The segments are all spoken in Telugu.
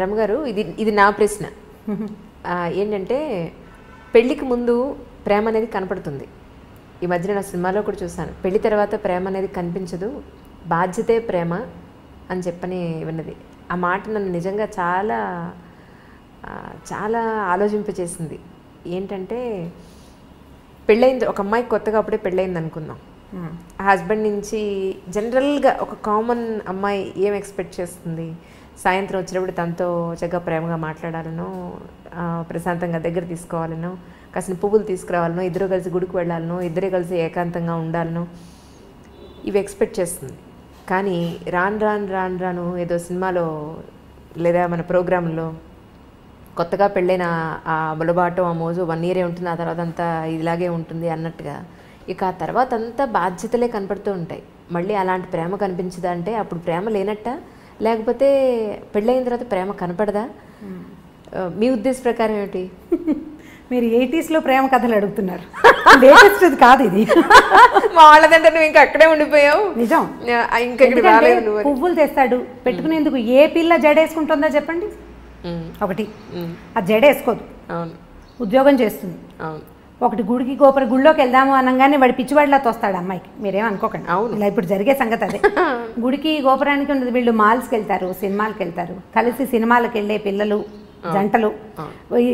రమగారు, ఇది నా ప్రశ్న ఏంటంటే, పెళ్ళికి ముందు ప్రేమ అనేది కనపడుతుంది. ఈ మధ్యన నా సినిమాలో కూడా చూసాను, పెళ్లి తర్వాత ప్రేమ అనేది కనిపించదు, బాధ్యతే ప్రేమ అని చెప్పని విన్నది. ఆ మాట నన్ను నిజంగా చాలా చాలా ఆలోచింపచేసింది. ఏంటంటే, పెళ్ళయింది, ఒక అమ్మాయికి కొత్తగా అప్పుడే పెళ్ళయింది అనుకుందాం. ఆ హస్బెండ్ నుంచి జనరల్గా ఒక కామన్ అమ్మాయి ఏం ఎక్స్పెక్ట్ చేస్తుంది? సాయంత్రం వచ్చినప్పుడు తనతో చక్కగా ప్రేమగా మాట్లాడాలనో, ప్రశాంతంగా దగ్గర తీసుకోవాలనో, కాసిన పువ్వులు తీసుకురావాలనో, ఇద్దరు కలిసి గుడికి వెళ్ళాలనో, ఇద్దరే కలిసి ఏకాంతంగా ఉండాలనో, ఇవి ఎక్స్పెక్ట్ చేస్తుంది. కానీ రాను ఏదో సినిమాలో లేదా మన ప్రోగ్రాంలో కొత్తగా పెళ్ళైన ఆ బులబాటం, ఆ మోజు 1 year ఉంటుంది, ఆ తర్వాత అంతా ఇలాగే ఉంటుంది అన్నట్టుగా ఇక ఆ తర్వాత అంతా బాధ్యతలే కనపడుతూ ఉంటాయి. మళ్ళీ అలాంటి ప్రేమ కనిపించదా అంటే అప్పుడు ప్రేమ లేనట్ట, లేకపోతే పెళ్ళైన తర్వాత ప్రేమ కనపడదా? మీ ఉద్దేశ ప్రకారం ఏమిటి? మీరు 80s ప్రేమ కథలు అడుగుతున్నారు, లేటెస్ట్ అది కాదు ఇది. మా వాళ్ళదంటే నువ్వు ఇంకా అక్కడే ఉండిపోయావు. నిజం, ఇంకా పువ్వులు తెస్తాడు పెట్టుకునేందుకు. ఏ పిల్ల జడేసుకుంటుందో చెప్పండి? ఒకటి, ఆ జడేసుకోదు, ఉద్యోగం చేస్తుంది. ఒకటి, గుడిలోకి వెళ్దాము అనగానే వాడి పిచ్చివాడిలా తోస్తాడు అమ్మాయికి. మీరేం అనుకోకండి, ఇలా ఇప్పుడు జరిగే సంగతి అదే. గుడికి గోపురానికి ఉండదు, వీళ్ళు మాల్స్కి వెళ్తారు, సినిమాలకు వెళ్తారు, కలిసి సినిమాలకు వెళ్ళే పిల్లలు, జంటలు,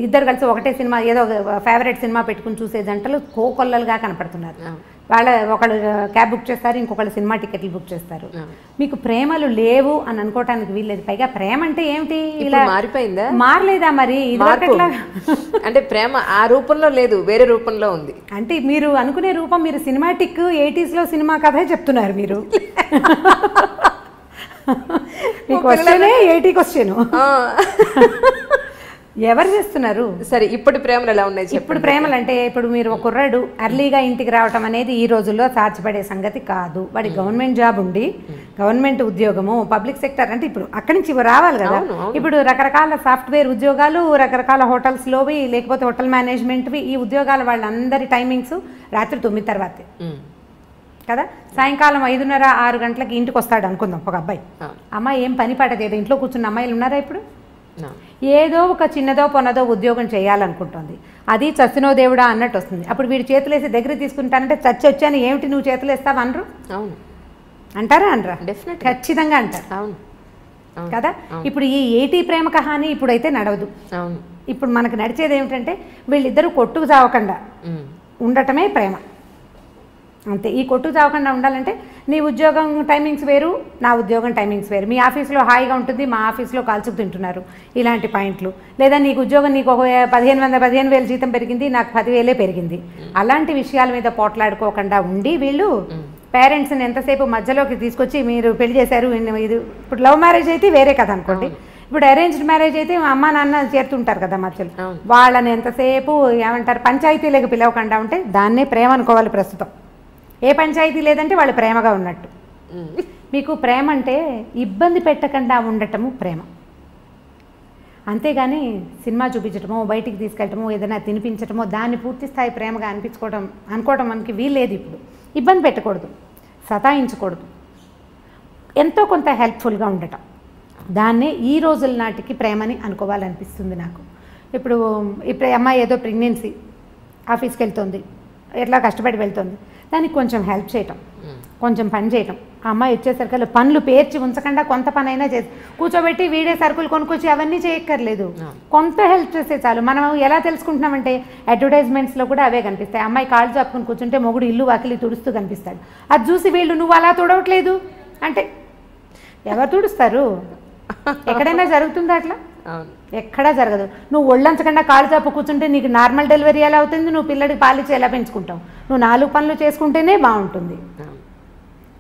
ఇద్దరు కలిసి ఒకటే సినిమా, ఏదో ఫేవరెట్ సినిమా పెట్టుకుని చూసే జంటలు కోకొల్లలుగా కనపడుతున్నారు. ఒకళ్ళు క్యాబ్ బుక్ చేస్తారు, ఇంకొకళ్ళు సినిమా టికెట్లు బుక్ చేస్తారు. మీకు ప్రేమలు లేవు అని అనుకోవటానికి వీల్లేదు. పైగా ప్రేమ అంటే ఏమిటి? ఇలా మారిపోయిందా? మారలేదా మరి? అంటే ప్రేమ ఆ రూపంలో లేదు, వేరే రూపంలో ఉంది. అంటే మీరు అనుకునే రూపం, మీరు సినిమాటిక్ 80s సినిమా కథే చెప్తున్నారు మీరు. మీ క్వశ్చనే 80 క్వశ్చన్. ఎవరు చేస్తున్నారు? సరే, ఇప్పుడు ప్రేమలు ఎలా ఉన్నాయి? ఇప్పుడు ప్రేమలు అంటే, ఇప్పుడు మీరు ఒక కుర్రాడు అర్లీగా ఇంటికి రావటం అనేది ఈ రోజుల్లో సాధ్యపడే సంగతి కాదు. వాడి గవర్నమెంట్ జాబ్ ఉండి, గవర్నమెంట్ ఉద్యోగము, పబ్లిక్ సెక్టర్ అంటే ఇప్పుడు అక్కడి నుంచి రావాలి కదా. ఇప్పుడు రకరకాల సాఫ్ట్వేర్ ఉద్యోగాలు, రకరకాల హోటల్స్లోవి, లేకపోతే హోటల్ మేనేజ్మెంట్వి, ఈ ఉద్యోగాలు వాళ్ళందరి టైమింగ్స్ రాత్రి 9 తర్వాతే కదా. సాయంకాలం 5:30, 6 గంటలకి ఇంటికి వస్తాడు అనుకుందాం ఒక అబ్బాయి. అమ్మాయి ఏం పని పాట చేయదు, ఇంట్లో కూర్చున్న అమ్మాయిలు ఉన్నారా ఇప్పుడు? ఏదో ఒక చిన్నదో పొన్నదో ఉద్యోగం చేయాలనుకుంటుంది. అది చచ్చినో దేవుడా అన్నట్టు వస్తుంది. అప్పుడు వీడు చేతులేసి దగ్గర తీసుకుంటానంటే, చచ్చి వచ్చాను ఏమిటి నువ్వు చేతులు వేస్తావు అనరు? అవును అంటారా? అనరా? డెఫినెట్, ఖచ్చితంగా అంటారు. అవును కదా. ఇప్పుడు ఈ 80 ప్రేమ కహాని ఇప్పుడైతే నడవదు. అవును. ఇప్పుడు మనకు నడిచేది ఏమిటంటే, వీళ్ళిద్దరూ కొట్టుకు చావకుండా ఉండటమే ప్రేమ, అంతే. ఈ కొట్టుకు చావకుండా ఉండాలంటే నీ ఉద్యోగం టైమింగ్స్ వేరు, నా ఉద్యోగం టైమింగ్స్ వేరు. మీ ఆఫీస్లో హాయిగా ఉంటుంది, మా ఆఫీస్లో కాల్చుకు తింటున్నారు, ఇలాంటి పాయింట్లు. లేదా నీకు ఉద్యోగం, నీకు ఒక 15,000 జీతం పెరిగింది, నాకు 10,000 పెరిగింది, అలాంటి విషయాల మీద పోట్లాడుకోకుండా ఉండి వీళ్ళు పేరెంట్స్ని ఎంతసేపు మధ్యలోకి తీసుకొచ్చి మీరు పెళ్లి చేశారు. ఇది ఇప్పుడు లవ్ మ్యారేజ్ అయితే వేరే కథ అనుకోండి. ఇప్పుడు అరేంజ్డ్ మ్యారేజ్ అయితే అమ్మ నాన్న చేరుతుంటారు కదా మధ్యలో, వాళ్ళని ఎంతసేపు ఏమంటారు పంచాయతీలకు పిలవకుండా ఉంటే దాన్నే ప్రేమ అనుకోవాలి ప్రస్తుతం. ఏ పంచాయతీ లేదంటే వాళ్ళు ప్రేమగా ఉన్నట్టు. మీకు ప్రేమ అంటే ఇబ్బంది పెట్టకుండా ఉండటము ప్రేమ, అంతేగాని సినిమా చూపించటమో, బయటికి తీసుకెళ్ళటమో, ఏదైనా తినిపించటమో దాన్ని పూర్తి స్థాయి ప్రేమగా అనుకోవటం మనకి వీల్లేదు. ఇప్పుడు ఇబ్బంది పెట్టకూడదు, సతాయించకూడదు, ఎంతో కొంత హెల్ప్ఫుల్గా ఉండటం, దాన్నే ఈ రోజుల నాటికి ప్రేమని అనుకోవాలనిపిస్తుంది నాకు. ఇప్పుడు అమ్మాయి ఏదో ప్రెగ్నెన్సీ, ఆఫీస్కి వెళ్తుంది, ఎట్లా కష్టపడి వెళ్తుంది, దానికి కొంచెం హెల్ప్ చేయటం, కొంచెం పని చేయటం. ఆ అమ్మాయి వచ్చేసరికి పనులు పేర్చి ఉంచకుండా కొంత పని అయినా చేసి కూర్చోబెట్టి వీడే సరుకులు కొనుక్కొచ్చి అవన్నీ చేయక్కర్లేదు, కొంత హెల్ప్ చేస్తే చాలు. మనం ఎలా తెలుసుకుంటున్నామంటే అడ్వర్టైజ్మెంట్స్లో కూడా అవే కనిపిస్తాయి. అమ్మాయి కాళ్ళు చాపుకుని కూర్చుంటే మొగుడు ఇల్లు వాకిలి తుడుస్తూ కనిపిస్తాడు. అది చూసి వీళ్ళు నువ్వు అలా తుడవట్లేదు అంటే ఎవరు తుడుస్తారు? ఎక్కడైనా జరుగుతుందా అట్లా? ఎక్కడా జరగదు. నువ్వు ఒళ్ళంచకుండా కాళ్ళు చాపు కూర్చుంటే నీకు నార్మల్ డెలివరీ ఎలా అవుతుంది? నువ్వు పిల్లడికి పాలిచ్చి ఎలా పెంచుకుంటావు? నువ్వు 4 పనులు చేసుకుంటేనే బాగుంటుంది.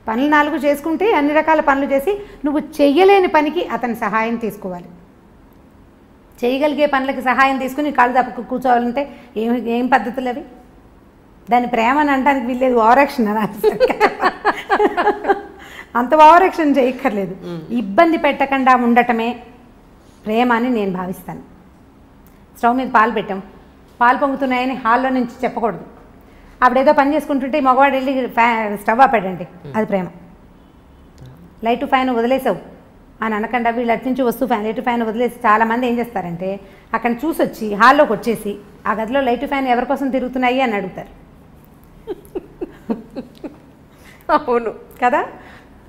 పనులు 4 చేసుకుంటే అన్ని రకాల పనులు చేసి నువ్వు చెయ్యలేని పనికి అతని సహాయం తీసుకోవాలి. చేయగలిగే పనులకి సహాయం తీసుకుని కాళ్ళు చాపు కూర్చోవాలంటే ఏం పద్ధతులు అవి? దాని ప్రేమ అని అనడానికి వీల్లేదు, ఓవరాక్షన్ అని. అంత ఓవరాక్షన్ చేయక్కర్లేదు. ఇబ్బంది పెట్టకుండా ఉండటమే ప్రేమ అని నేను భావిస్తాను. స్టవ్ మీద పాలు పెట్టాం, పాలు పొంగుతున్నాయని హాల్లో నుంచి చెప్పకూడదు. ఆవిడేదో పని చేసుకుంటుంటే మగవాడు వెళ్ళి స్టవ్ ఆపాడండి, అది ప్రేమ. లైట్ ఫ్యాన్ వదిలేసావు అని అనకుండా వీళ్ళు అటు నుంచి వస్తూ లైట్ ఫ్యాన్ వదిలేసి చాలామంది ఏం చేస్తారంటే అక్కడ చూసి వచ్చి హాల్లోకి వచ్చేసి ఆ గదిలో లైట్ ఫ్యాన్ ఎవరి కోసం తిరుగుతున్నాయి అని అడుగుతారు. అవును కదా,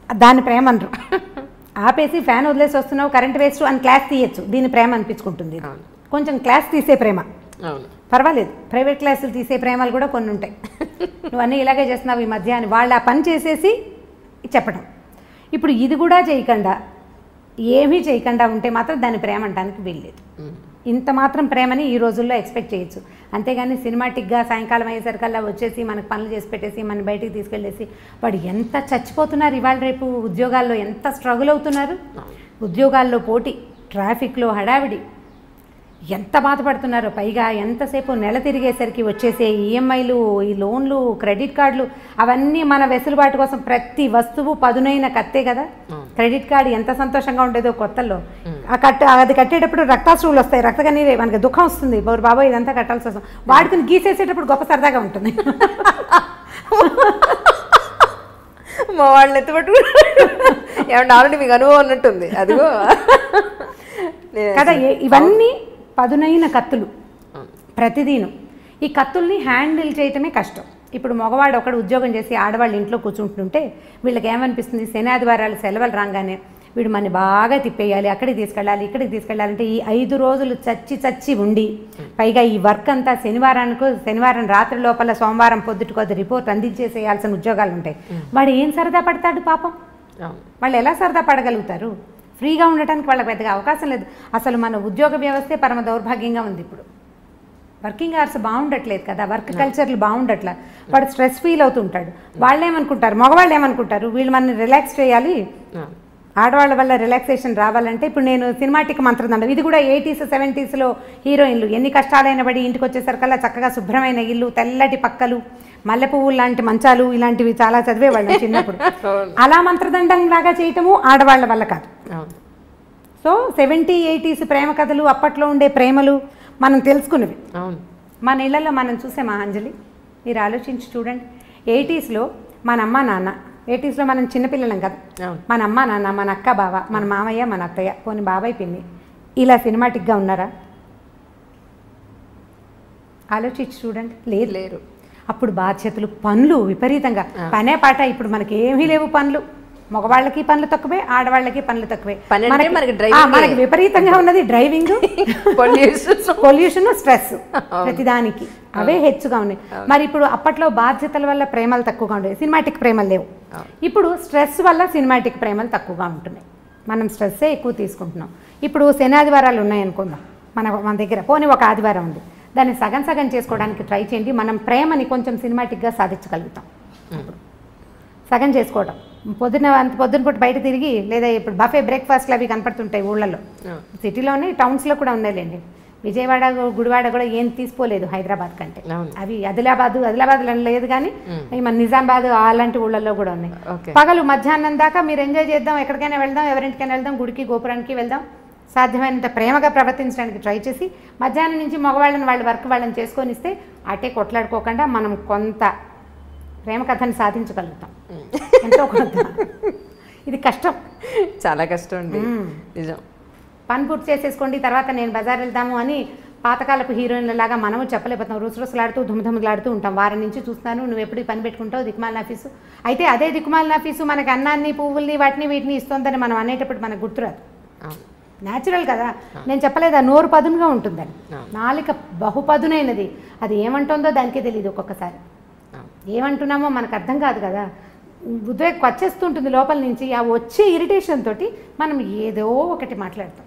దాన్ని ప్రేమ అనరు. ఆపేసి ఫ్యాన్ వదిలేసి వస్తున్నావు కరెంట్ వేస్ట్ అని క్లాస్ తీయచ్చు, దీని ప్రేమ అనిపించుకుంటుంది. కొంచెం క్లాస్ తీసే ప్రేమ పర్వాలేదు, ప్రైవేట్ క్లాసులు తీసే ప్రేమలు కూడా కొన్ని ఉంటాయి. నువ్వు అన్నీ ఇలాగే చేస్తున్నావు ఈ మధ్య అని వాళ్ళు ఆ పని చేసేసి చెప్పడం. ఇప్పుడు ఇది కూడా చేయకుండా ఏమీ చేయకుండా ఉంటే మాత్రం దాని ప్రేమ అనడానికి వీల్లేదు. ఇంత మాత్రం ప్రేమని ఈ రోజుల్లో ఎక్స్పెక్ట్ చేయొచ్చు. అంతేగాని సినిమాటిక్గా సాయంకాలం అయ్యేసరికల్లా వచ్చేసి మనకు పనులు చేసి పెట్టేసి మన బయటికి తీసుకెళ్ళేసి వాడు ఎంత చచ్చిపోతున్నారు, ఇవాళ రేపు ఉద్యోగాల్లో ఎంత స్ట్రగుల్ అవుతున్నారు. ఉద్యోగాల్లో పోటీ, ట్రాఫిక్లో హడావిడి, ఎంత బాధపడుతున్నారో. పైగా ఎంతసేపు నెల తిరిగేసరికి వచ్చేసే ఈఎంఐలు, ఈ లోన్లు, క్రెడిట్ కార్డులు, అవన్నీ మన వెసులుబాటు కోసం ప్రతి వస్తువు పదునైన కత్తే కదా. క్రెడిట్ కార్డు ఎంత సంతోషంగా ఉండేదో కొత్తల్లో. అది కట్టేటప్పుడు రక్తాశ్రువులు వస్తాయి, రక్తగని మనకి దుఃఖం వస్తుంది, బాబోయ్ ఇదంతా కట్టాల్సి వస్తుంది. వాడుకుని గీసేసేటప్పుడు గొప్ప సరదాగా ఉంటుంది. మా వాళ్ళని ఎత్తుపట్టు ఏమంటే ఆల్రెడీ మీకు అనుభవం అన్నట్టుంది అదిగో కదా. ఇవన్నీ పదునైన కత్తులు ప్రతిదీను. ఈ కత్తుల్ని హ్యాండిల్ చేయటమే కష్టం. ఇప్పుడు మగవాడు ఒకడు ఉద్యోగం చేసి ఆడవాళ్ళు ఇంట్లో కూర్చుంటుంటే వీళ్ళకి ఏమనిపిస్తుంది, శని ఆదివారాలు సెలవులు రాగానే వీడు మన బాగా తిప్పేయాలి, అక్కడికి తీసుకెళ్ళాలి, ఇక్కడికి తీసుకెళ్ళాలంటే ఈ 5 రోజులు చచ్చి ఉండి పైగా ఈ వర్క్ అంతా శనివారం రాత్రి లోపల సోమవారం పొద్దుటికొద్ది రిపోర్ట్ అందించేసేయాల్సిన ఉద్యోగాలు ఉంటాయి. వాడు ఏం సరదా పడతాడు పాపం. వాళ్ళు ఎలా సరదా పడగలుగుతారు? ఫ్రీగా ఉండటానికి వాళ్ళకి పెద్దగా అవకాశం లేదు. అసలు మన ఉద్యోగ వ్యవస్థే పరమ దౌర్భాగ్యంగా ఉంది. ఇప్పుడు వర్కింగ్ అవర్స్ బాగుండట్లేదు కదా, వర్క్ కల్చర్లు బాగుండట్లా. వాడు స్ట్రెస్ ఫీల్ అవుతుంటాడు. వాళ్ళు ఏమనుకుంటారు, మగవాళ్ళు ఏమనుకుంటారు, వీళ్ళు మనని రిలాక్స్ చేయాలి, ఆడవాళ్ళ వల్ల రిలాక్సేషన్ రావాలంటే. ఇప్పుడు నేను సినిమాటిక్ మంత్రదండం, ఇది కూడా 80s 70sలో హీరోయిన్లు ఎన్ని కష్టాలైన పడి ఇంటికి వచ్చేసరికల్లా చక్కగా శుభ్రమైన ఇల్లు, తెల్లటి పక్కలు, మల్లె పువ్వులు లాంటి మంచాలు, ఇలాంటివి చాలా చదివేవాళ్ళం చిన్నప్పుడు. అలా మంత్రదండం లాగా చేయటము ఆడవాళ్ళ వల్ల కాదు. సో 70s 80s ప్రేమ కథలు, అప్పట్లో ఉండే ప్రేమలు మనం తెలుసుకున్నవి. మన ఇళ్లలో మనం చూసే మహాంజలి, మీరు ఆలోచించి చూడండి. 80sలో మన అమ్మ నాన్న, 80sలో మనం చిన్నపిల్లలం కదా, మన అమ్మ నాన్న, మన అక్క బావ, మన మామయ్య, మన అత్తయ్య, పోనీ బాబాయ్ పిన్ని, ఇలా సినిమాటిక్గా ఉన్నారా? ఆలోచించి చూడండి. లేరు. అప్పుడు బాధ్యతలు, పనులు విపరీతంగా, పనే పాట. ఇప్పుడు మనకి ఏమీ లేవు పనులు. మగవాళ్ళకి పనులు తక్కువే, ఆడవాళ్ళకి పనులు తక్కువే. మనకి విపరీతంగా ఉన్నది డ్రైవింగ్, పొల్యూషన్, స్ట్రెస్, ప్రతిదానికి అవే హెచ్చుగా ఉన్నాయి. మరి ఇప్పుడు అప్పట్లో బాధ్యతల వల్ల ప్రేమలు తక్కువగా ఉండేవి, సినిమాటిక్ ప్రేమలు లేవు. ఇప్పుడు స్ట్రెస్ వల్ల సినిమాటిక్ ప్రేమలు తక్కువగా ఉంటున్నాయి. మనం స్ట్రెస్సే ఎక్కువ తీసుకుంటున్నాం. ఇప్పుడు శని ఆదివారాలు ఉన్నాయనుకుందాం మన దగ్గర, పోనీ ఒక ఆదివారం ఉంది, దాన్ని సగం చేసుకోవడానికి ట్రై చేయండి. మనం ప్రేమని కొంచెం సినిమాటిక్గా సాధించగలుగుతాం. సగం చేసుకోవడం, పొద్దున పూట బయట తిరిగి, లేదా ఇప్పుడు బఫే బ్రేక్ఫాస్ట్లు అవి కనపడుతుంటాయి ఊళ్ళల్లో, సిటీలోనే టౌన్స్లో కూడా ఉన్నాయిలేండి. విజయవాడ, గుడివాడ కూడా ఏం తీసుకోలేదు హైదరాబాద్ కంటే. అవి ఆదిలాబాద్లో లేదు కానీ మన నిజామాబాద్ అలాంటి ఊళ్ళల్లో కూడా ఉన్నాయి. పగలు మధ్యాహ్నం దాకా మీరు ఎంజాయ్ చేద్దాం, ఎక్కడికైనా వెళ్దాం, ఎవరింటికైనా వెళ్దాం, గుడికి గోపురానికి వెళ్దాం, సాధ్యమైనంత ప్రేమగా ప్రవర్తించడానికి ట్రై చేసి మధ్యాహ్నం నుంచి మగవాళ్ళని వాళ్ళ వర్క్ వాళ్ళని చేసుకొని ఇస్తే అటే కొట్లాడుకోకుండా మనం కొంత ప్రేమ కథని సాధించగలుగుతాం. ఎంతో కొంత. ఇది కష్టం, చాలా కష్టం అండి, నిజం. పని పూర్తి చేసేసుకోండి, తర్వాత నేను బజార్ వెళ్దాము అని పాతకాలపు హీరోయిన్లలాగా మనము చెప్పలేకపోతాం. రుసరుసలాడుతూ ధుమధుమలాడుతూ ఉంటాం. వారం నుంచి చూస్తాను, నువ్వు ఎప్పుడు పని పెట్టుకుంటావు, దిక్కుమాలిన ఆఫీసు. అయితే అదే దిక్కుమాలిన ఆఫీసు మనకు అన్నాన్ని, పువ్వుల్ని, వీటిని ఇస్తుందని మనం అనేటప్పుడు మనకు గుర్తురాదు. న్యాచురల్ కదా, నేను చెప్పలేదా, నోరు పదునుగా ఉంటుందని. నాలిక బహుపదునైనది, అది ఏమంటుందో దానికే తెలియదు ఒక్కొక్కసారి. ఏమంటున్నామో మనకు అర్థం కాదు కదా, ఉద్వేగం వచ్చేస్తుంటుంది లోపల నుంచి. ఆ వచ్చే ఇరిటేషన్ తోటి మనం ఏదో ఒకటి మాట్లాడతాం.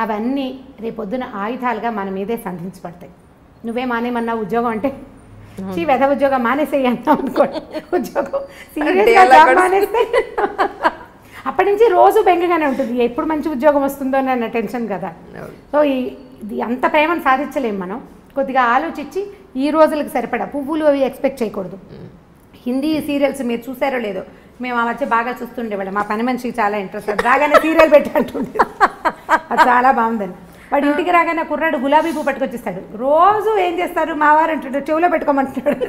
అవన్నీ రేపొద్దున ఆయుధాలుగా మన మీదే సంధించబడతాయి. నువ్వే మానేమన్నా ఉద్యోగం అంటే, వెధ ఉద్యోగం మానేసేయి అంటాం అనుకోండి. ఉద్యోగం సీరియస్గా జాబ్ మానేస్తే అప్పటి నుంచి రోజు బెంగగానే ఉంటుంది, ఎప్పుడు మంచి ఉద్యోగం వస్తుందో అన్న టెన్షన్ కదా. సో ఇది అంత ప్రేమను సాధించలేము మనం. కొద్దిగా ఆలోచించి ఈ రోజులకు సరిపడా పువ్వులు అవి ఎక్స్పెక్ట్ చేయకూడదు. హిందీ సీరియల్స్ మీరు చూసారో లేదో, మేము ఆ మధ్య బాగా చూస్తుండేవాళ్ళం. మా పని మనిషికి చాలా ఇంట్రెస్ట్, రాగానే సీరియల్ పెట్టి అంటుండే, అది చాలా బాగుందని. వాడు ఇంటికి రాగానే కుర్రాడు గులాబీ పువ్వు పట్టుకొచ్చిస్తాడు. రోజు ఏం చేస్తారు మావారు అంటాడు, చెవిలో పెట్టుకోమంటున్నాడు.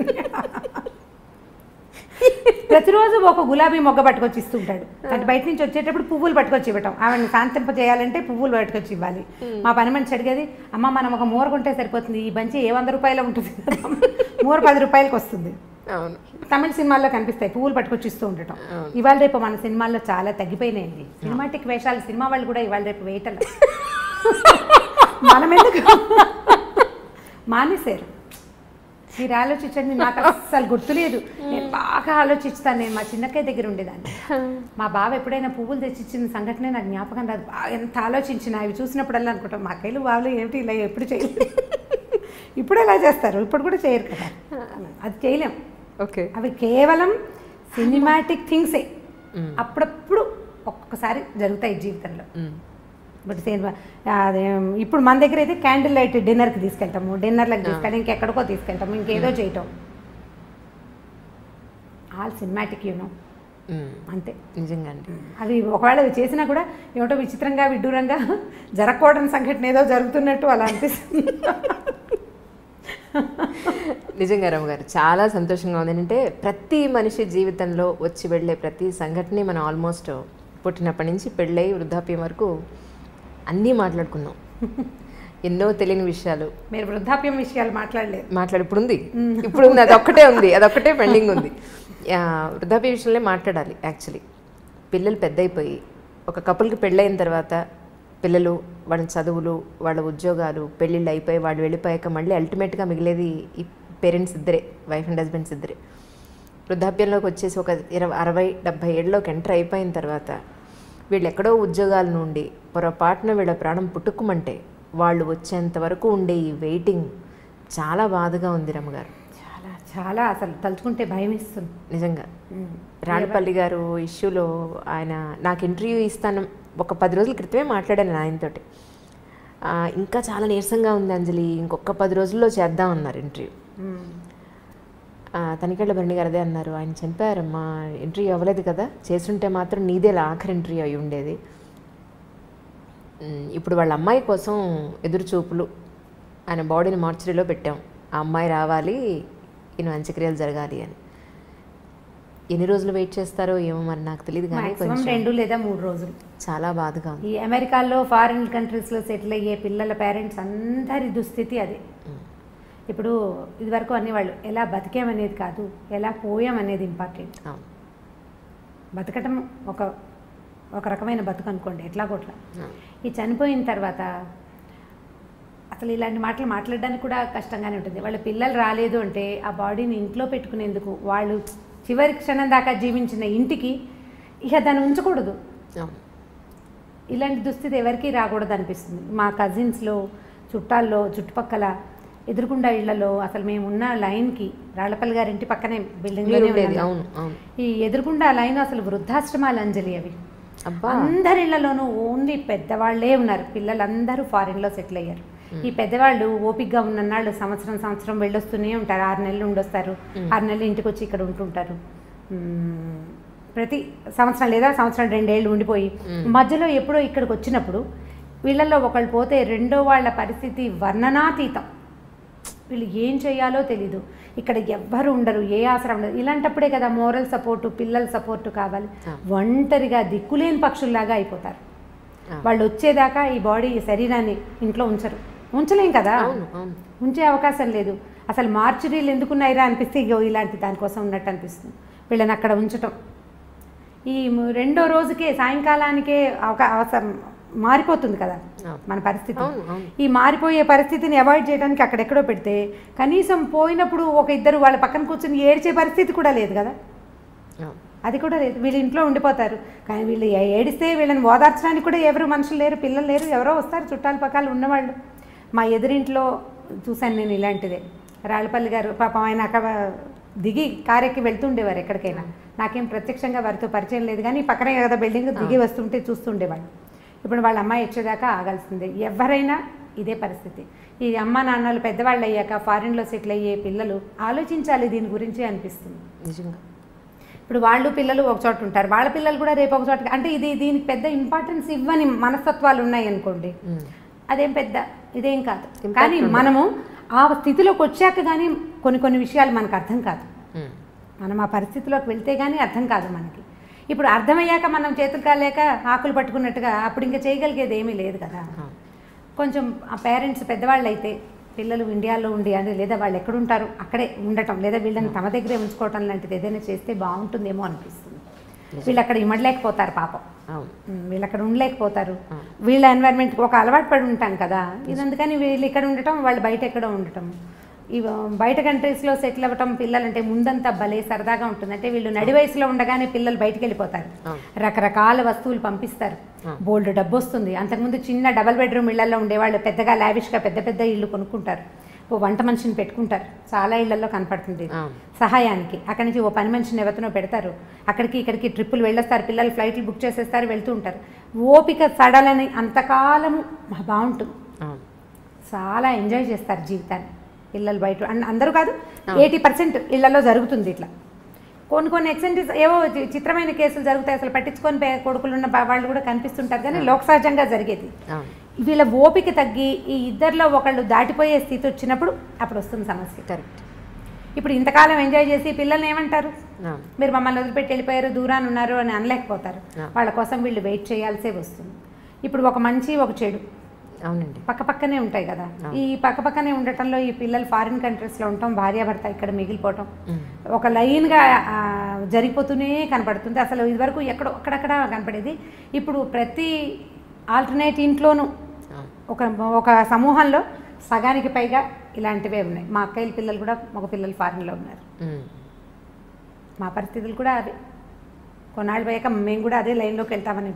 ప్రతిరోజు ఒక గులాబీ మొగ్గ పట్టుకొచ్చి ఇస్తుంటాడు. అంటే బయట నుంచి వచ్చేటప్పుడు పువ్వులు పట్టుకొచ్చి ఇవ్వటం, ఆవిడని శాంతింప చేయాలంటే పువ్వులు పట్టుకొచ్చి ఇవ్వాలి. మా పని మనిషి అడిగేది, అమ్మ మనం ఒక మూర కొంటే సరిపోతుంది, ఈ బంచి ఏ 100 రూపాయలు ఉంటుంది, మూర 10 రూపాయలకి వస్తుంది. తమిళ సినిమాల్లో కనిపిస్తాయి పువ్వులు పట్టుకొచ్చి ఇస్తూ ఉండటం. ఇవాళ రేపు మన సినిమాల్లో చాలా తగ్గిపోయినాయండి సినిమాటిక్ వేషాలు. సినిమా వాళ్ళు కూడా ఇవాళ రేపు వేయటం మనం ఎందుకు మానేశారు. మీరు ఆలోచించండి, నాకు అస్సలు గుర్తులేదు. నేను బాగా ఆలోచిస్తాను. నేను మా చిన్నక్కయ్య దగ్గర ఉండేదాన్ని. మా బావ ఎప్పుడైనా పువ్వులు తెచ్చిచ్చిన సంఘటనే నాకు జ్ఞాపకం రాదు. బాగా ఎంత ఆలోచించిన అవి చూసినప్పుడల్లా అనుకుంటాం, మా అక్కయ్యలు బావలు ఏమిటి ఇలా ఎప్పుడు చేయలేదు. ఇప్పుడు ఎలా చేస్తారు, ఇప్పుడు కూడా చేయరు కదా, అది చేయలేం. ఓకే, అవి కేవలం సినిమాటిక్ థింగ్సే. అప్పుడప్పుడు ఒక్కొక్కసారి జరుగుతాయి జీవితంలో. బట్ అదే ఇప్పుడు మన దగ్గర అయితే క్యాండిల్ లైట్ డిన్నర్కి తీసుకెళ్తాము, డిన్నర్లకు తీసుకెళ్ళి ఇంకెక్కడికో తీసుకెళ్తాము, ఇంకేదో చేయటం. ఆల్ సినిమాటిక్ యూనో, అంతే. నిజంగా అండి. అవి ఒకవేళ అవి చేసినా కూడా ఏమిటో విచిత్రంగా విడ్డూరంగా జరగకూడని సంఘటన ఏదో జరుగుతున్నట్టు అలా అనిపిస్తుంది. నిజంగా రమ్మగారు చాలా సంతోషంగా ఉంది. ఏంటంటే ప్రతి మనిషి జీవితంలో వచ్చి వెళ్ళే ప్రతి సంఘటన మనం ఆల్మోస్ట్ పుట్టినప్పటి నుంచి పెళ్ళై వృద్ధాప్యం వరకు అన్నీ మాట్లాడుకున్నాం. ఎన్నో తెలియని విషయాలు. మీరు వృద్ధాప్యం విషయాలు మాట్లాడలేదు. ఇప్పుడు ఉంది, అదొక్కటే ఉంది, అదొక్కటే పెండింగ్ ఉంది. వృద్ధాప్య విషయంలో మాట్లాడాలి. యాక్చువల్లీ పిల్లలు పెద్ద అయిపోయి ఒక కపుల్కి పెళ్ళైన తర్వాత పిల్లలు, వాళ్ళ చదువులు, వాళ్ళ ఉద్యోగాలు, పెళ్ళిళ్ళు అయిపోయి వాళ్ళు వెళ్ళిపోయాక మళ్ళీ అల్టిమేట్గా మిగిలేది ఈ పేరెంట్స్ ఇద్దరే, వైఫ్ అండ్ హస్బెండ్స్ ఇద్దరే. వృద్ధాప్యంలోకి వచ్చేసి ఒక 60-70 ఏళ్ళలోకి ఎంటర్ అయిపోయిన తర్వాత వీళ్ళు ఎక్కడో ఉద్యోగాల నుండి పొరపాటున వీళ్ళ ప్రాణం పుట్టుకుమంటే వాళ్ళు వచ్చేంత వరకు ఉండే ఈ వెయిటింగ్ చాలా బాధగా ఉంది రమ్మగారు. చాలా చాలా అసలు తలుచుకుంటే భయం ఇస్తుంది నిజంగా. రాణపల్లి గారు ఇష్యూలో ఆయన నాకు ఇంటర్వ్యూ ఇస్తాను ఒక 10 రోజుల క్రితమే మాట్లాడాను ఆయనతోటి. ఇంకా చాలా నీరసంగా ఉంది అంజలి, ఇంకొక 10 రోజుల్లో చేద్దాం అన్నారు ఇంటర్వ్యూ. తనికెళ్ళ భరణి గారు అదే అన్నారు, ఆయన చనిపోయారమ్మా, ఇంటర్వ్యూ అవ్వలేదు కదా, చేస్తుంటే మాత్రం నీదే ఆఖరి ఇంటర్వ్యూ అయి ఉండేది. ఇప్పుడు వాళ్ళ అమ్మాయి కోసం ఎదురు చూపులు, ఆయన బాడీని మార్చరీలో పెట్టాం, ఆ అమ్మాయి రావాలి, ఈయన అంత్యక్రియలు జరగాలి అని. ఎన్ని రోజులు వెయిట్ చేస్తారో ఏమో మరి నాకు తెలియదు, కానీ 2 లేదా 3 రోజులు. చాలా బాధగా ఉంది. ఈ అమెరికాలో ఫారిన్ కంట్రీస్లో సెటిల్ అయ్యే పిల్లల పేరెంట్స్ అందరి దుస్థితి అదే. ఇప్పుడు ఇదివరకు అనేవాళ్ళు ఎలా బతికామనేది కాదు, ఎలా పోయామనేది ఇంపార్టెంట్. బతకటం ఒక రకమైన బతుకు అనుకోండి, ఎట్లా కొట్లా. ఈ చనిపోయిన తర్వాత అసలు ఇలాంటి మాటలు మాట్లాడడానికి కూడా కష్టంగానే ఉంటుంది. వాళ్ళ పిల్లలు రాలేదు అంటే ఆ బాడీని ఇంట్లో పెట్టుకునేందుకు, వాళ్ళు చివరి క్షణం దాకా జీవించిన ఇంటికి ఇక దాన్ని ఉంచకూడదు. ఇలాంటి దుస్థితి ఎవరికీ రాకూడదు అనిపిస్తుంది. మా కజిన్స్లో, చుట్టాల్లో, చుట్టుపక్కల ఎదురుకుండా ఇళ్లలో అసలు మేము ఉన్న లైన్కి, రాళ్లపల్లి గారి ఇంటి పక్కనే బిల్డింగ్లోనే ఉండేది. ఈ ఎదురుకుండా లైన్ అసలు వృద్ధాశ్రమాలు అంజలి. అవి అందరి ఇళ్లలోనూ ఓన్లీ పెద్దవాళ్లే ఉన్నారు. పిల్లలందరూ ఫారిన్లో సెటిల్ అయ్యారు. ఈ పెద్దవాళ్ళు ఓపికగా ఉన్నన్నాళ్ళు సంవత్సరం వెళ్ళొస్తూనే ఉంటారు. 6 నెలలు ఉండొస్తారు, 6 నెలలు ఇంటికి వచ్చి ఇక్కడ ఉంటుంటారు. ప్రతి సంవత్సరం లేదా సంవత్సరం 2 ఏళ్ళు ఉండిపోయి మధ్యలో ఎప్పుడో ఇక్కడికి వచ్చినప్పుడు వీళ్ళల్లో ఒకళ్ళు పోతే రెండో వాళ్ళ పరిస్థితి వర్ణనాతీతం. వీళ్ళు ఏం చేయాలో తెలీదు, ఇక్కడ ఎవ్వరు ఉండరు, ఏ ఆసరా ఉండదు. ఇలాంటప్పుడే కదా మోరల్ సపోర్టు, పిల్లల సపోర్టు కావాలి. ఒంటరిగా దిక్కులేని పక్షుల్లాగా అయిపోతారు. వాళ్ళు వచ్చేదాకా ఈ బాడీ, ఈ శరీరాన్ని ఇంట్లో ఉంచలేం కదా, ఉంచే అవకాశం లేదు. అసలు మార్చురీలు ఎందుకున్నాయిరా అనిపిస్తే ఇలాంటి దానికోసం ఉన్నట్టు అనిపిస్తుంది. వీళ్ళని అక్కడ ఉంచటం, ఈ 2వ రోజుకే సాయంకాలానికే అవసరం మారిపోతుంది కదా మన పరిస్థితి. ఈ మారిపోయే పరిస్థితిని అవాయిడ్ చేయడానికి అక్కడెక్కడో పెడితే కనీసం పోయినప్పుడు ఒక ఇద్దరు వాళ్ళ పక్కన కూర్చొని ఏడ్చే పరిస్థితి కూడా లేదు కదా, అది కూడా లేదు. వీళ్ళు ఇంట్లో ఉండిపోతారు. కానీ వీళ్ళు ఏడిస్తే వీళ్ళని ఓదార్చడానికి కూడా ఎవరు మనుషులు లేరు, పిల్లలు లేరు, ఎవరో వస్తారు చుట్టాల పక్కలు ఉన్నవాళ్ళు. మా ఎదురింట్లో చూశాను నేను ఇలాంటిదే. రాళ్లపల్లి గారు పాపం ఆయన అక్కడ దిగి కారెక్కి వెళ్తుండేవారు ఎక్కడికైనా. నాకేం ప్రత్యక్షంగా వారితో పరిచయం లేదు, కానీ పక్కనే కదా బిల్డింగ్, దిగి వస్తుంటే చూస్తుండేవాళ్ళు. ఇప్పుడు వాళ్ళ అమ్మాయి వచ్చేదాకా ఆగాల్సిందే. ఎవరైనా ఇదే పరిస్థితి. ఈ అమ్మ నాన్నలు పెద్దవాళ్ళు అయ్యాక ఫారిన్లో సెటిల్ అయ్యే పిల్లలు ఆలోచించాలి దీని గురించి అనిపిస్తుంది నిజంగా. ఇప్పుడు వాళ్ళు పిల్లలు ఒక చోట ఉంటారు, వాళ్ళ పిల్లలు కూడా రేపు ఒక చోట, అంటే దీనికి పెద్ద ఇంపార్టెన్స్ ఇవ్వని మనస్తత్వాలు ఉన్నాయి అనుకోండి. అదేం పెద్ద ఇదేం కాదు. కానీ మనము ఆ స్థితిలోకి వచ్చాక కానీ కొన్ని విషయాలు మనకు అర్థం కాదు. మనం ఆ పరిస్థితిలోకి వెళ్తే కానీ అర్థం కాదు మనకి. ఇప్పుడు అర్థమయ్యాక మనం చేతులు కాలేక ఆకులు పట్టుకున్నట్టుగా అప్పుడు ఇంకా చేయగలిగేది ఏమీ లేదు కదా. కొంచెం ఆ పేరెంట్స్ పెద్దవాళ్ళు అయితే పిల్లలు ఇండియాలో ఉండి అని లేదా వాళ్ళు ఎక్కడుంటారు అక్కడే ఉండటం లేదా వీళ్ళని తమ దగ్గరే ఉంచుకోవటం లాంటిది ఏదైనా చేస్తే బాగుంటుందేమో అనిపిస్తుంది. వీళ్ళు అక్కడ ఇమ్మడలేకపోతారు పాపం, వీళ్ళు అక్కడ ఉండలేకపోతారు. వీళ్ళ ఎన్వైర్న్మెంట్కి ఒక అలవాటు పడి ఉంటాం కదా ఇది. అందుకని వీళ్ళు ఇక్కడ ఉండటం, వాళ్ళు బయట ఎక్కడో ఉండటం. ఇవి బయట కంట్రీస్లో సెటిల్ అవ్వటం పిల్లలంటే ముందంతా భలే సరదాగా ఉంటుంది. అంటే వీళ్ళు నడి వయసులో ఉండగానే పిల్లలు బయటికి వెళ్ళిపోతారు, రకరకాల వస్తువులు పంపిస్తారు, బోల్డ్ డబ్బు వస్తుంది. అంతకుముందు చిన్న డబల్ బెడ్రూమ్ ఇళ్లలో ఉండేవాళ్ళు పెద్దగా లావిష్గా పెద్ద పెద్ద ఇళ్ళు కొనుక్కుంటారు, ఓ వంట మనిషిని పెట్టుకుంటారు. చాలా ఇళ్లలో కనపడుతుంది సహాయానికి. అక్కడి నుంచి ఓ పని మనిషిని ఎవరినో పెడతారు, అక్కడికి ఇక్కడికి ట్రిప్పులు వెళ్ళొస్తారు, పిల్లలు ఫ్లైట్లు బుక్ చేసేస్తారు, వెళ్తూ ఉంటారు. ఓపిక సడలని అంతకాలము బాగుంటుంది, చాలా ఎంజాయ్ చేస్తారు జీవితాన్ని పిల్లలు. బయట అందరూ కాదు, 80% ఇళ్లలో జరుగుతుంది ఇట్లా. కొన్ని ఎక్సెంటిస్ ఏవో చిత్రమైన కేసులు జరుగుతాయి, అసలు పట్టించుకొని కొడుకులున్న వాళ్ళు కూడా కనిపిస్తుంటారు. కానీ లోక సహజంగా జరిగేది. వీళ్ళ ఓపిక తగ్గి ఈ ఇద్దరిలో ఒకళ్ళు దాటిపోయే స్థితి వచ్చినప్పుడు అప్పుడు వస్తుంది సమస్య. కరెక్ట్. ఇప్పుడు ఇంతకాలం ఎంజాయ్ చేసి పిల్లల్ని ఏమంటారు, మీరు మమ్మల్ని వదిలిపెట్టి వెళ్ళిపోయారు, దూరాన్ని ఉన్నారు అని అనలేకపోతారు. వాళ్ళ కోసం వీళ్ళు వెయిట్ చేయాల్సే వస్తుంది. ఇప్పుడు ఒక మంచి ఒక చెడు అవునండి పక్కపక్కనే ఉంటాయి కదా. ఈ పక్కపక్కనే ఉండటంలో ఈ పిల్లలు ఫారిన్ కంట్రీస్లో ఉండటం, భార్యాభర్త ఇక్కడ మిగిలిపోవటం ఒక లైన్గా జరిగిపోతూనే కనపడుతుంది. అసలు ఇదివరకు ఎక్కడో అక్కడక్కడ కనపడేది, ఇప్పుడు ప్రతి ఆల్టర్నేట్ ఇంట్లోనూ ఒక సమూహంలో సగానికి పైగా ఇలాంటివే ఉన్నాయి. మా అక్కయ్యల పిల్లలు కూడా మగ పిల్లలు ఫారిన్లో ఉన్నారు. మా పరిస్థితులు కూడా అదే. కొన్నాళ్ళు పోయాక మేము కూడా అదే లైన్లోకి వెళ్తామని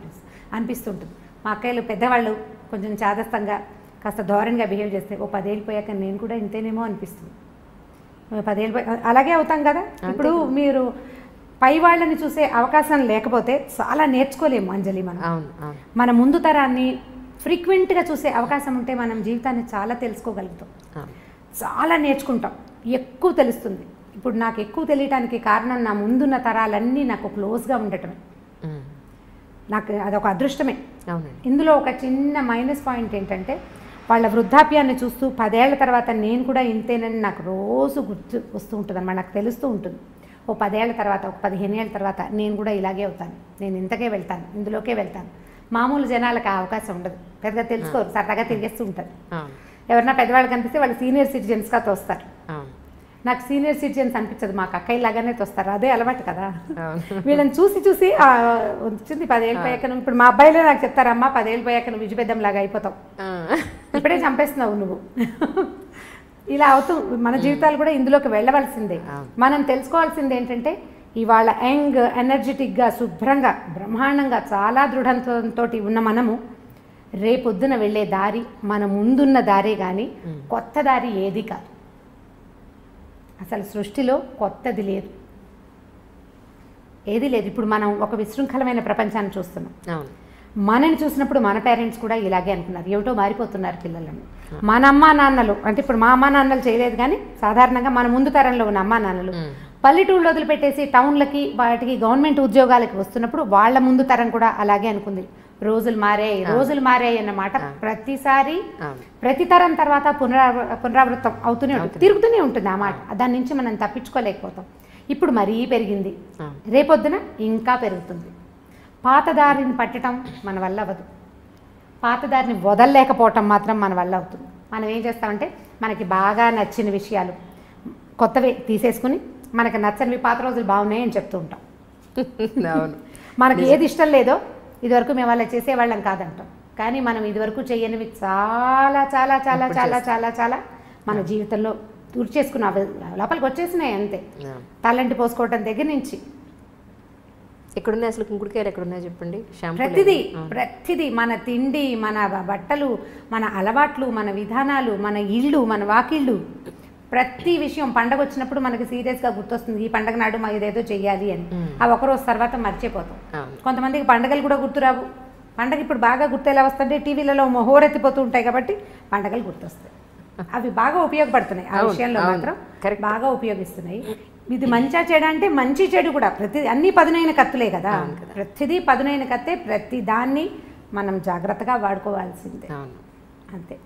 అనిపిస్తుంటుంది. మా అక్కయ్యలు పెద్దవాళ్ళు కొంచెం చాదస్తంగా కాస్త ధోరణిగా బిహేవ్ చేస్తే ఓ 10 ఏళ్ళు పోయాక నేను కూడా ఇంతేనేమో అనిపిస్తుంది. 10 ఏళ్ళు అలాగే అవుతాం కదా. ఇప్పుడు మీరు పై వాళ్ళని చూసే అవకాశం లేకపోతే చాలా నేర్చుకోలేము అంజలి. మన ముందు తరాన్ని ఫ్రీక్వెంట్గా చూసే అవకాశం ఉంటే మనం జీవితాన్ని చాలా తెలుసుకోగలుగుతాం, చాలా నేర్చుకుంటాం, ఎక్కువ తెలుస్తుంది. ఇప్పుడు నాకు ఎక్కువ తెలియటానికి కారణం నా ముందున్న తరాలన్నీ నాకు క్లోజ్గా ఉండటమే. నాకు అదొక అదృష్టమే. ఇందులో ఒక చిన్న మైనస్ పాయింట్ ఏంటంటే వాళ్ళ వృద్ధాప్యాన్ని చూస్తూ 10 ఏళ్ల తర్వాత నేను కూడా ఇంతేనని నాకు రోజు గుర్తు వస్తూ ఉంటుంది అన్నమాట. నాకు తెలుస్తూ ఉంటుంది ఓ 10 ఏళ్ల తర్వాత, ఒక 15 ఏళ్ళ తర్వాత నేను కూడా ఇలాగే అవుతాను, నేను ఇంతకే వెళ్తాను, ఇందులోకే వెళ్తాను. మామూలు జనాలకు ఆ అవకాశం ఉండదు, పెద్దగా తెలుసుకోరు, సరదాగా తిరిగేస్తూ ఉంటారు. ఎవరన్నా పెద్దవాళ్ళు కనిపిస్తే వాళ్ళు సీనియర్ సిటిజన్స్గా తోస్తారు. నాకు సీనియర్ సిటిజన్స్ అనిపించదు, మాకు అక్కయ్యలాగానే తోస్తారు, అదే అలవాటు కదా. వీళ్ళని చూసి వచ్చింది 10 ఏళ్ళు పోయాక. ఇప్పుడు మా అబ్బాయిలే నాకు చెప్తారు, అమ్మ 10 ఏళ్ళు పోయాక నువ్వు విజయపెద్దంలాగా అయిపోతావు, ఇప్పుడే చంపేస్తున్నావు నువ్వు. ఇలా అవుతూ మన జీవితాలు కూడా ఇందులోకి వెళ్ళవలసిందే. మనం తెలుసుకోవాల్సింది ఏంటంటే ఇవాళ యంగ్, ఎనర్జెటిక్గా, శుభ్రంగా, బ్రహ్మాండంగా, చాలా దృఢంతో ఉన్న మనము రేపొద్దున వెళ్ళే దారి మన ముందున్న దారే కానీ కొత్త దారి ఏది కాదు. అసలు సృష్టిలో కొత్తది లేదు, ఏది లేదు. ఇప్పుడు మనం ఒక విశృంఖలమైన ప్రపంచాన్ని చూస్తున్నాం. మనని చూసినప్పుడు మన పేరెంట్స్ కూడా ఇలాగే అనుకున్నారు, ఏమిటో మారిపోతున్నారు పిల్లలను. మన అమ్మా నాన్నలు అంటే ఇప్పుడు మా అమ్మా నాన్నలు చేయలేదు, కానీ సాధారణంగా మన ముందు తరంలో ఉన్న అమ్మా నాన్నలు పల్లెటూళ్ళు వదిలిపెట్టేసి టౌన్లకి వాటికి గవర్నమెంట్ ఉద్యోగాలకి వస్తున్నప్పుడు వాళ్ళ ముందు తరం కూడా అలాగే అనుకుంది. రోజులు మారాయి అన్నమాట ప్రతిసారి ప్రతి తరం తర్వాత పునరావృతం అవుతూనే ఉంటుంది, తిరుగుతూనే ఉంటుంది ఆ మాట. దాని నుంచి మనం తప్పించుకోలేకపోతాం. ఇప్పుడు మరీ పెరిగింది, రేపొద్దున ఇంకా పెరుగుతుంది. పాతదారిని పట్టడం మన వల్ల అవ్వదు, పాతదారిని వదలలేకపోవటం మాత్రం మన వల్ల అవుతుంది. మనం ఏం చేస్తామంటే మనకి బాగా నచ్చిన విషయాలు కొత్తవి తీసేసుకుని మనకు నచ్చనివి పాత రోజులు బాగున్నాయి అని చెప్తూ ఉంటాం. మనకి ఏది ఇష్టం లేదో ఇదివరకు మేము అలా చేసేవాళ్ళం కాదంటాం, కానీ మనం ఇదివరకు చేయనివి చాలా చాలా చాలా చాలా చాలా చాలా మన జీవితంలో తుడిచేసుకున్న లోపలికి వచ్చేసినాయి అంతే. తలంటి పోసుకోవటం దగ్గర నుంచి ఎక్కడున్నాయి అసలు కుంకుడుకాయలు ఎక్కడున్నాయి చెప్పండి. ప్రతిదీ మన తిండి, మన బట్టలు, మన అలవాట్లు, మన విధానాలు, మన ఇళ్ళు, మన వాకిళ్ళు, ప్రతి విషయం పండగ వచ్చినప్పుడు మనకి సీరియస్గా గుర్తొస్తుంది, ఈ పండగ నాడు మా ఇదేదో చెయ్యాలి అని. ఆ ఒకరోజు తర్వాత మర్చిపోతాం. కొంతమందికి పండగలు కూడా గుర్తురావు. పండగ ఇప్పుడు బాగా గుర్తు ఎలా వస్తుంటే టీవీలలో హోరెత్తిపోతూ ఉంటాయి కాబట్టి పండగలు గుర్తొస్తాయి. అవి బాగా ఉపయోగపడుతున్నాయి, ఆ విషయంలో మాత్రం బాగా ఉపయోగిస్తున్నాయి. ఇది మంచిగా చెడు అంటే మంచి చెడు కూడా అన్ని పదునైన కత్తులే కదా, ప్రతిదీ పదునైన కత్తే. ప్రతి దాన్ని మనం జాగ్రత్తగా వాడుకోవాల్సిందే. అంతే.